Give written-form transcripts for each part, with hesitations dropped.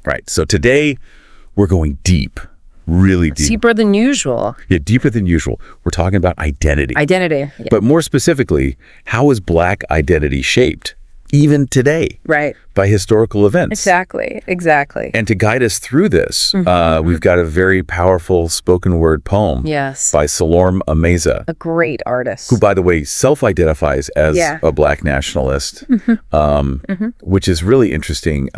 Right. So today we're going deep, really deep. Deeper than usual. Yeah, deeper than usual. We're talking about identity. Identity. Yeah. But more specifically, how is Black identity shaped, even today, Right. by historical events? Exactly. And to guide us through this, we've got a very powerful spoken word poem Yes. by 𝐂𝐚𝐤𝐲𝐿, A great artist. who, by the way, self-identifies as a Black nationalist, which is really interesting.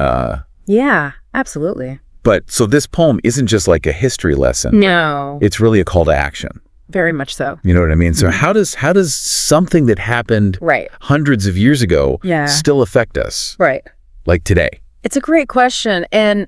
Yeah, absolutely. But so this poem isn't just like a history lesson. No. It's really a call to action. Very much so. You know what I mean? So how does something that happened Right. hundreds of years ago still affect us, Right. like today? It's a great question. And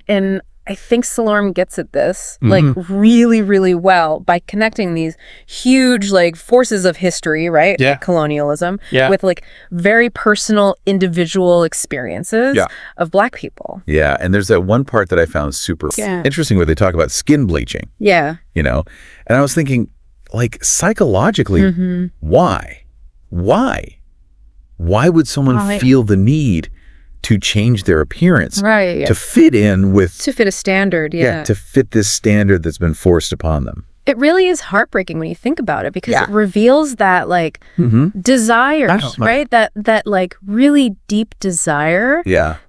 I think 𝐂𝐚 gets at this like really, really well by connecting these huge like forces of history, right? Yeah. Colonialism Yeah. with like very personal individual experiences of Black people. Yeah, and there's that one part that I found super interesting where they talk about skin bleaching, Yeah. you know? And I was thinking, like, psychologically, why? Why would someone feel the need to change their appearance Right. to fit in with To fit a standard. Yeah. to fit this standard that's been forced upon them? It really is heartbreaking when you think about it because it reveals that like desires, right? That like really deep desire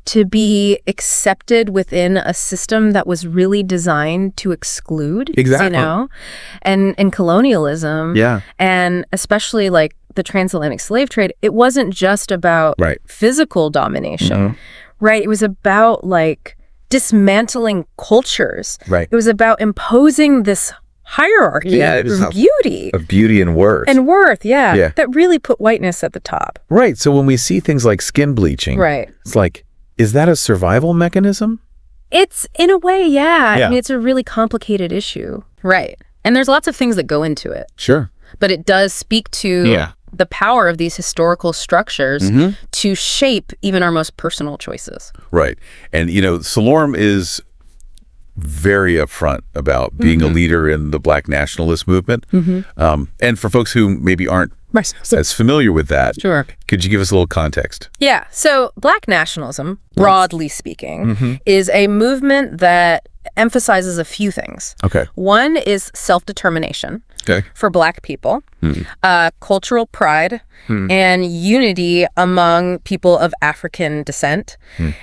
to be accepted within a system that was really designed to exclude, Exactly. you know? And colonialism and especially like the transatlantic slave trade, it wasn't just about physical domination, right? It was about like dismantling cultures. Right. It was about imposing this hierarchy of beauty. Of beauty and worth. And worth, that really put whiteness at the top. Right. So when we see things like skin bleaching, it's like, is that a survival mechanism? It's, in a way, I mean, it's a really complicated issue. Right. And there's lots of things that go into it. Sure. But it does speak to the power of these historical structures to shape even our most personal choices. Right. And, you know, 𝐂𝐚 is very upfront about being a leader in the Black nationalist movement. And for folks who maybe aren't as familiar with that, could you give us a little context? Yeah. So Black nationalism, broadly speaking, is a movement that emphasizes a few things. Okay. One is self-determination for Black people, cultural pride, and unity among people of African descent.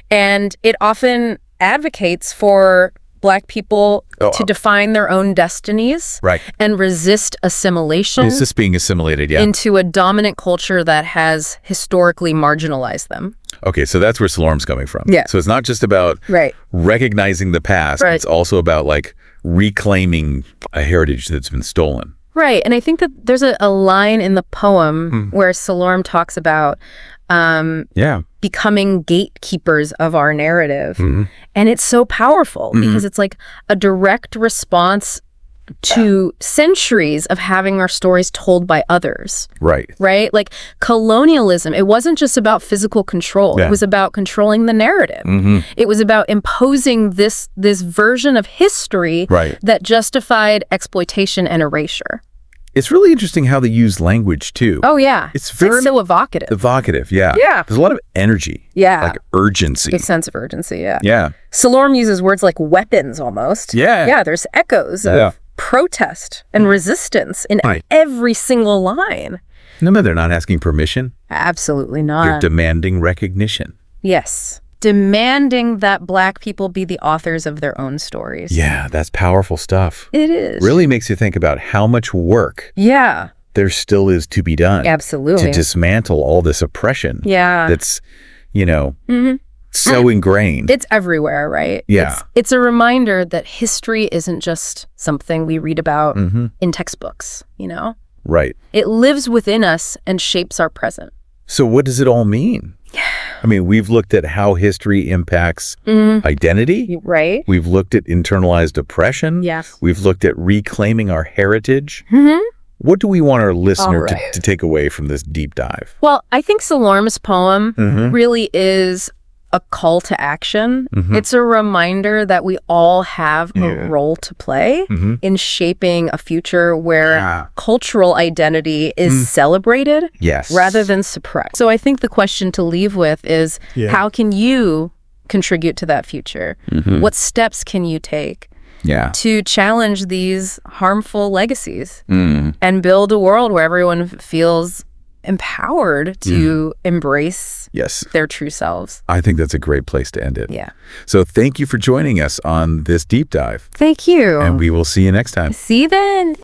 And it often advocates for Black people to define their own destinies and resist assimilation. Resist being assimilated, into a dominant culture that has historically marginalized them. Okay, so that's where 𝐂𝐚's coming from. Yeah. So it's not just about recognizing the past. It's also about like reclaiming a heritage that's been stolen. Right. And I think that there's a line in the poem where 𝐂𝐚 talks about becoming gatekeepers of our narrative. And it's so powerful because it's like a direct response to centuries of having our stories told by others. Right? Like colonialism, it wasn't just about physical control. It was about controlling the narrative. It was about imposing this version of history that justified exploitation and erasure. It's really interesting how they use language too. Oh yeah. It's very so evocative. Evocative, yeah. There's a lot of energy. Like urgency. A sense of urgency, Yeah. 𝐂𝐚 uses words like weapons almost. Yeah, there's echoes of protest and resistance in every single line. No, they're not asking permission. Absolutely not. They're demanding recognition. Yes. Demanding that Black people be the authors of their own stories. Yeah, that's powerful stuff. It is. Really makes you think about how much work there still is to be done. Absolutely. To dismantle all this oppression. That's, you know, so ingrained. It's everywhere, right? Yeah. It's a reminder that history isn't just something we read about in textbooks, you know? Right. It lives within us and shapes our present. So what does it all mean? I mean, we've looked at how history impacts identity. Right. We've looked at internalized oppression. Yes. We've looked at reclaiming our heritage. What do we want our listener to take away from this deep dive? Well, I think 𝐂𝐚's poem really is a call to action. It's a reminder that we all have a role to play in shaping a future where cultural identity is celebrated rather than suppressed. So I think the question to leave with is how can you contribute to that future? What steps can you take to challenge these harmful legacies and build a world where everyone feels empowered to embrace their true selves? I think that's a great place to end it. Yeah. So thank you for joining us on this deep dive. Thank you. And we will see you next time. See you then.